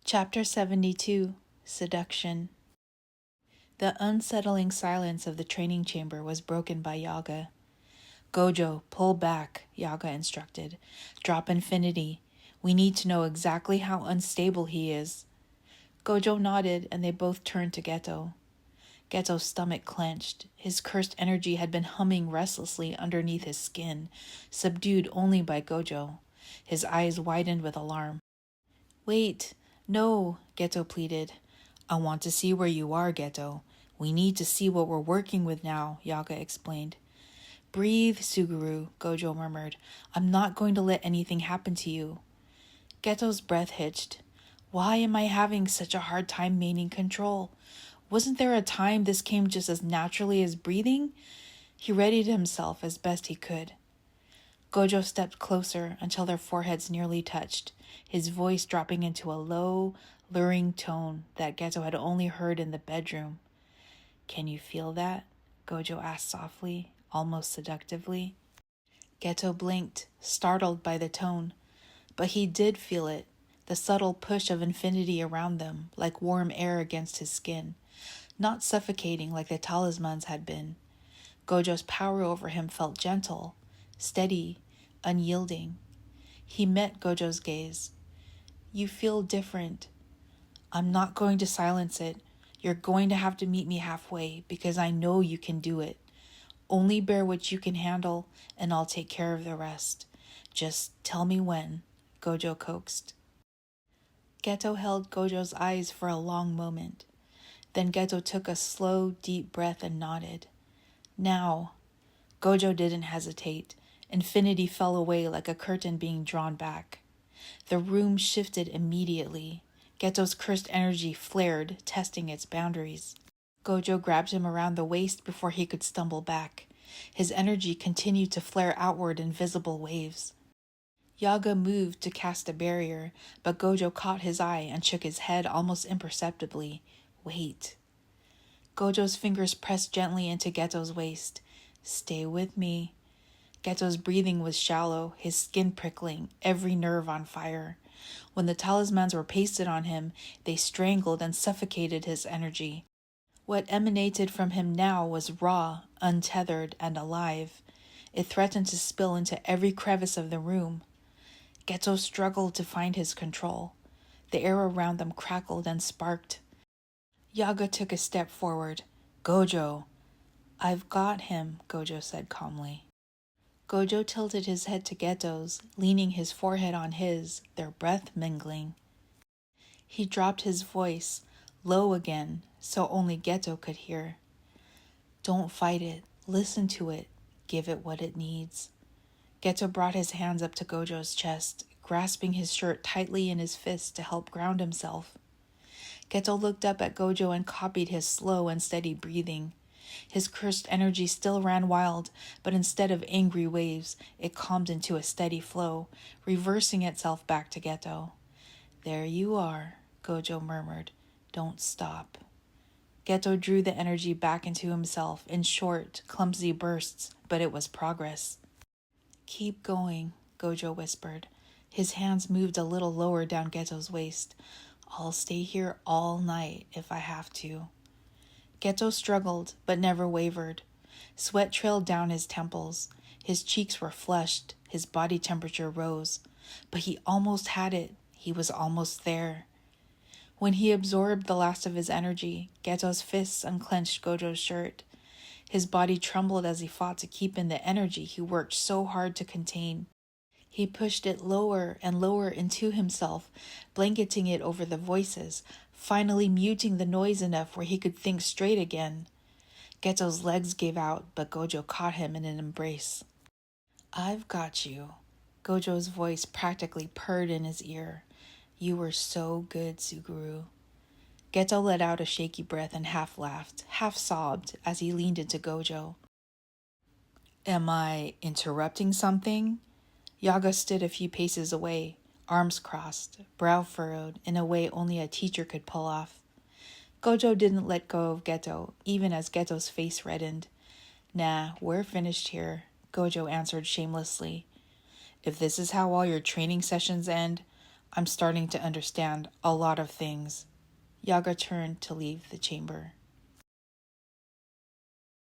Chapter 72, Seduction. The unsettling silence of the training chamber was broken by Yaga. Gojo, pull back, Yaga instructed. Drop infinity. We need to know exactly how unstable he is. Gojo nodded and they both turned to Geto. Geto's stomach clenched. His cursed energy had been humming restlessly underneath his skin, subdued only by Gojo. His eyes widened with alarm. Wait, no, Geto pleaded. I want to see where you are, Geto. We need to see what we're working with now, Yaga explained. Breathe, Suguru, Gojo murmured. I'm not going to let anything happen to you. Geto's breath hitched. Why am I having such a hard time maintaining control? Wasn't there a time this came just as naturally as breathing? He readied himself as best he could. Gojo stepped closer until their foreheads nearly touched, his voice dropping into a low, luring tone that Geto had only heard in the bedroom. Can you feel that? Gojo asked softly, almost seductively. Geto blinked, startled by the tone. But he did feel it, the subtle push of infinity around them, like warm air against his skin, not suffocating like the talismans had been. Gojo's power over him felt gentle, steady, unyielding. He met Gojo's gaze. You feel different. I'm not going to silence it. You're going to have to meet me halfway because I know you can do it. Only bear what you can handle and I'll take care of the rest. Just tell me when, Gojo coaxed. Geto held Gojo's eyes for a long moment. Then Geto took a slow, deep breath and nodded. Now. Gojo didn't hesitate. Infinity fell away like a curtain being drawn back. The room shifted immediately. Geto's cursed energy flared, testing its boundaries. Gojo grabbed him around the waist before he could stumble back. His energy continued to flare outward in visible waves. Yaga moved to cast a barrier, but Gojo caught his eye and shook his head almost imperceptibly. Wait. Gojo's fingers pressed gently into Geto's waist. Stay with me. Geto's breathing was shallow, his skin prickling, every nerve on fire. When the talismans were pasted on him, they strangled and suffocated his energy. What emanated from him now was raw, untethered, and alive. It threatened to spill into every crevice of the room. Geto struggled to find his control. The air around them crackled and sparked. Yaga took a step forward. Gojo. I've got him, Gojo said calmly. Gojo tilted his head to Geto's, leaning his forehead on his, their breath mingling. He dropped his voice, low again, so only Geto could hear. Don't fight it. Listen to it. Give it what it needs. Geto brought his hands up to Gojo's chest, grasping his shirt tightly in his fist to help ground himself. Geto looked up at Gojo and copied his slow and steady breathing. His cursed energy still ran wild, but instead of angry waves, it calmed into a steady flow, reversing itself back to Geto. There you are, Gojo murmured. Don't stop. Geto drew the energy back into himself in short, clumsy bursts, but it was progress. Keep going, Gojo whispered. His hands moved a little lower down Geto's waist. I'll stay here all night if I have to. Geto struggled, but never wavered. Sweat trailed down his temples. His cheeks were flushed. His body temperature rose. But he almost had it. He was almost there. When he absorbed the last of his energy, Geto's fists unclenched Gojo's shirt. His body trembled as he fought to keep in the energy he worked so hard to contain. He pushed it lower and lower into himself, blanketing it over the voices, finally muting the noise enough where he could think straight again. Geto's legs gave out, but Gojo caught him in an embrace. I've got you. Gojo's voice practically purred in his ear. You were so good, Suguru. Geto let out a shaky breath and half laughed, half sobbed as he leaned into Gojo. Am I interrupting something? Yaga stood a few paces away, arms crossed, brow furrowed, in a way only a teacher could pull off. Gojo didn't let go of Geto, even as Geto's face reddened. Nah, we're finished here, Gojo answered shamelessly. If this is how all your training sessions end, I'm starting to understand a lot of things. Yaga turned to leave the chamber.